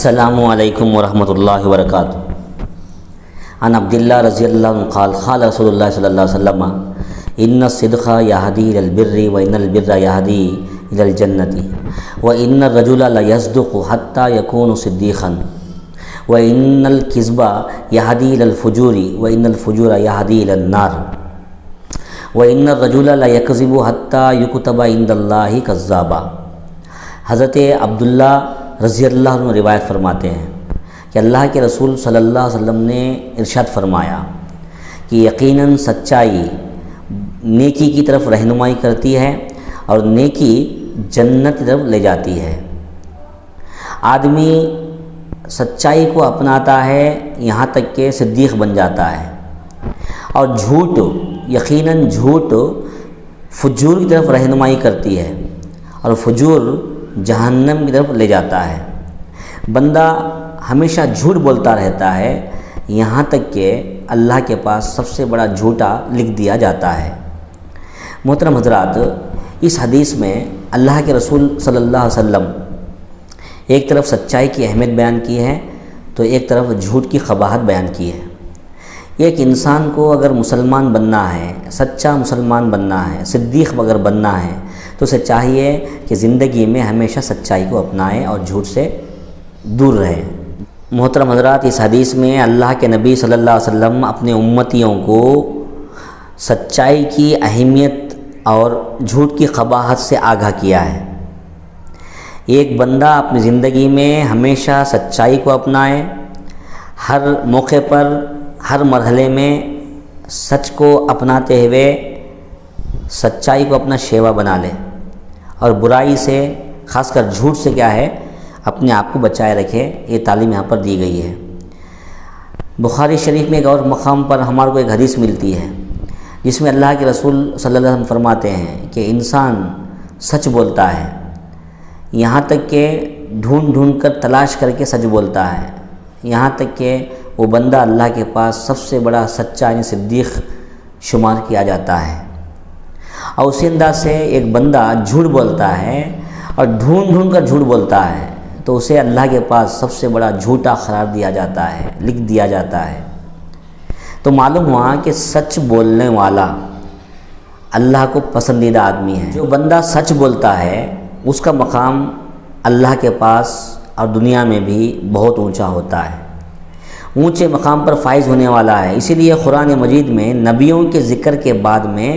السلام علیکم ورحمۃ اللہ وبرکاتہ۔ عن عبداللہ رضی اللہ عنہ قال قال رسول اللہ صلی اللہ علیہ وسلم ان الصدق یہدی الی البر وان البر یہدی الی الجنۃ وان الرجل لیصدق حتی یکون صدیقا وان الکذب یہدی الی الفجور وان الفجور یہدی الی النار وان الرجل لیکذب حتی یکتب عند اللہ کذابا۔ حضرت عبداللہ رضی اللہ عنہ روایت فرماتے ہیں کہ اللہ کے رسول صلی اللہ علیہ وسلم نے ارشاد فرمایا کہ یقیناً سچائی نیکی کی طرف رہنمائی کرتی ہے اور نیکی جنت کی طرف لے جاتی ہے۔ آدمی سچائی کو اپناتا ہے یہاں تک کہ صدیق بن جاتا ہے، اور جھوٹ یقیناً جھوٹ فجور کی طرف رہنمائی کرتی ہے اور فجور جہنم کی طرف لے جاتا ہے۔ بندہ ہمیشہ جھوٹ بولتا رہتا ہے یہاں تک کہ اللہ کے پاس سب سے بڑا جھوٹا لکھ دیا جاتا ہے۔ محترم حضرات، اس حدیث میں اللہ کے رسول صلی اللہ علیہ وسلم ایک طرف سچائی کی اہمیت بیان کی ہے تو ایک طرف جھوٹ کی قباحت بیان کی ہے۔ ایک انسان کو اگر مسلمان بننا ہے، سچا مسلمان بننا ہے، صدیق اگر بننا ہے تو اسے چاہیے کہ زندگی میں ہمیشہ سچائی کو اپنائے اور جھوٹ سے دور رہے۔ محترم حضرات، اس حدیث میں اللہ کے نبی صلی اللہ علیہ وسلم اپنے امتیوں کو سچائی کی اہمیت اور جھوٹ کی قباحت سے آگاہ کیا ہے۔ ایک بندہ اپنی زندگی میں ہمیشہ سچائی کو اپنائے، ہر موقع پر ہر مرحلے میں سچ کو اپناتے ہوئے سچائی کو اپنا شیوا بنا لے اور برائی سے، خاص کر جھوٹ سے کیا ہے، اپنے آپ کو بچائے رکھے۔ یہ تعلیم یہاں پر دی گئی ہے۔ بخاری شریف میں ایک اور مقام پر ہمارے کو ایک حدیث ملتی ہے جس میں اللہ کے رسول صلی اللہ علیہ وسلم فرماتے ہیں کہ انسان سچ بولتا ہے یہاں تک کہ ڈھونڈ ڈھونڈ کر تلاش کر کے سچ بولتا ہے، یہاں تک کہ وہ بندہ اللہ کے پاس سب سے بڑا سچا یعنی صدیق شمار کیا جاتا ہے۔ اور اسی انداز سے ایک بندہ جھوٹ بولتا ہے اور ڈھونڈ ڈھونڈ کر جھوٹ بولتا ہے تو اسے اللہ کے پاس سب سے بڑا جھوٹا قرار دیا جاتا ہے، لکھ دیا جاتا ہے۔ تو معلوم ہوا کہ سچ بولنے والا اللہ کو پسندیدہ آدمی ہے۔ جو بندہ سچ بولتا ہے اس کا مقام اللہ کے پاس اور دنیا میں بھی بہت اونچا ہوتا ہے، اونچے مقام پر فائز ہونے والا ہے۔ اسی لیے قرآن مجید میں نبیوں کے ذکر کے بعد میں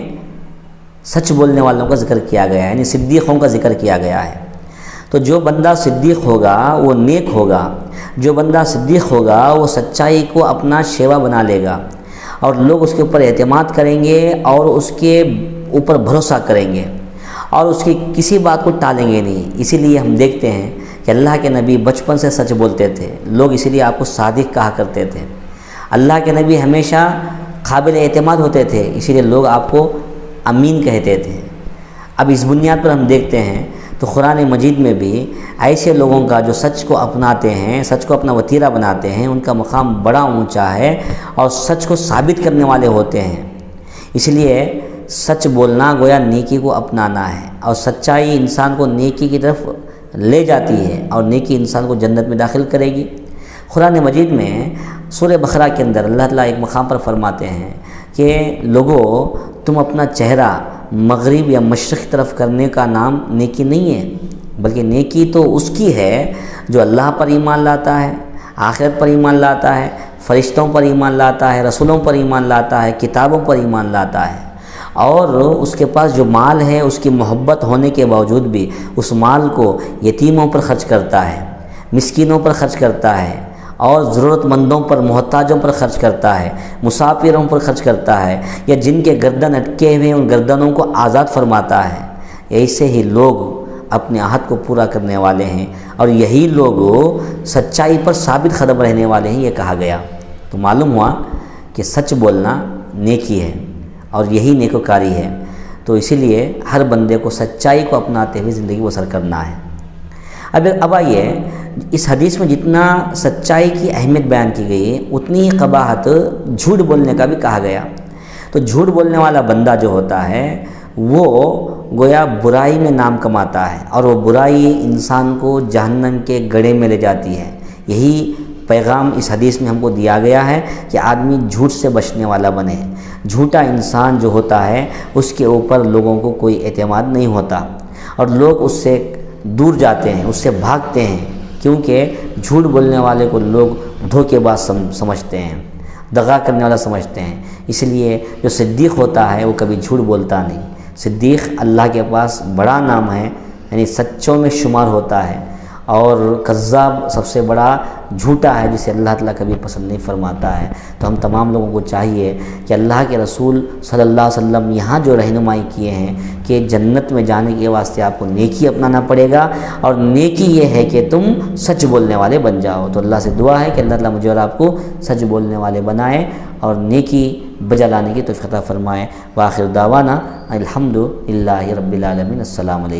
سچ بولنے والوں کا ذکر کیا گیا ہے، یعنی صدیقوں کا ذکر کیا گیا ہے۔ تو جو بندہ صدیق ہوگا وہ نیک ہوگا، جو بندہ صدیق ہوگا وہ سچائی کو اپنا شیوا بنا لے گا اور لوگ اس کے اوپر اعتماد کریں گے اور اس کے اوپر بھروسہ کریں گے اور اس کی کسی بات کو ٹالیں گے نہیں۔ اسی لیے ہم دیکھتے ہیں کہ اللہ کے نبی بچپن سے سچ بولتے تھے، لوگ اسی لیے آپ کو صادق کہا کرتے تھے۔ اللہ کے نبی ہمیشہ قابل اعتماد ہوتے تھے، اسی لیے لوگ آپ کو امین کہتے تھے۔ اب اس بنیاد پر ہم دیکھتے ہیں تو قرآن مجید میں بھی ایسے لوگوں کا جو سچ کو اپناتے ہیں، سچ کو اپنا وتیرہ بناتے ہیں، ان کا مقام بڑا اونچا ہے اور سچ کو ثابت کرنے والے ہوتے ہیں۔ اس لیے سچ بولنا گویا نیکی کو اپنانا ہے، اور سچائی انسان کو نیکی کی طرف لے جاتی ہے اور نیکی انسان کو جنت میں داخل کرے گی۔ قرآن مجید میں سورہ بقرہ کے اندر اللہ تعالیٰ ایک مقام پر فرماتے ہیں کہ لوگو تم اپنا چہرہ مغرب یا مشرق کی طرف کرنے کا نام نیکی نہیں ہے، بلکہ نیکی تو اس کی ہے جو اللہ پر ایمان لاتا ہے، آخرت پر ایمان لاتا ہے، فرشتوں پر ایمان لاتا ہے، رسولوں پر ایمان لاتا ہے، کتابوں پر ایمان لاتا ہے، اور اس کے پاس جو مال ہے اس کی محبت ہونے کے باوجود بھی اس مال کو یتیموں پر خرچ کرتا ہے، مسکینوں پر خرچ کرتا ہے اور ضرورت مندوں پر، محتاجوں پر خرچ کرتا ہے، مسافروں پر خرچ کرتا ہے، یا جن کے گردن اٹکے ہوئے ان گردنوں کو آزاد فرماتا ہے۔ ایسے ہی لوگ اپنے عہد کو پورا کرنے والے ہیں اور یہی لوگ سچائی پر ثابت قدم رہنے والے ہیں، یہ کہا گیا۔ تو معلوم ہوا کہ سچ بولنا نیکی ہے اور یہی نیکوکاری ہے۔ تو اسی لیے ہر بندے کو سچائی کو اپناتے ہوئے زندگی بسر کرنا ہے۔ اب آئیے، اس حدیث میں جتنا سچائی کی اہمیت بیان کی گئی ہے اتنی ہی قباحت جھوٹ بولنے کا بھی کہا گیا۔ تو جھوٹ بولنے والا بندہ جو ہوتا ہے وہ گویا برائی میں نام کماتا ہے اور وہ برائی انسان کو جہنم کے گڑھے میں لے جاتی ہے۔ یہی پیغام اس حدیث میں ہم کو دیا گیا ہے کہ آدمی جھوٹ سے بچنے والا بنے۔ جھوٹا انسان جو ہوتا ہے اس کے اوپر لوگوں کو کوئی اعتماد نہیں ہوتا اور لوگ اس سے دور جاتے ہیں، اس سے بھاگتے ہیں، کیونکہ جھوٹ بولنے والے کو لوگ دھوکے باز سمجھتے ہیں، دغا کرنے والا سمجھتے ہیں۔ اس لیے جو صدیق ہوتا ہے وہ کبھی جھوٹ بولتا نہیں۔ صدیق اللہ کے پاس بڑا نام ہے، یعنی سچوں میں شمار ہوتا ہے، اور کذاب سب سے بڑا جھوٹا ہے جسے اللہ تعالیٰ کبھی پسند نہیں فرماتا ہے۔ تو ہم تمام لوگوں کو چاہیے کہ اللہ کے رسول صلی اللہ علیہ وسلم یہاں جو رہنمائی کیے ہیں کہ جنت میں جانے کے واسطے آپ کو نیکی اپنانا پڑے گا، اور نیکی یہ ہے کہ تم سچ بولنے والے بن جاؤ۔ تو اللہ سے دعا ہے کہ اللہ تعالیٰ مجھے اور آپ کو سچ بولنے والے بنائے اور نیکی بجا لانے کی توفیق عطا فرمائے۔ وآخر دعوانا الحمد للہ رب العالمین۔ السلام علیکم۔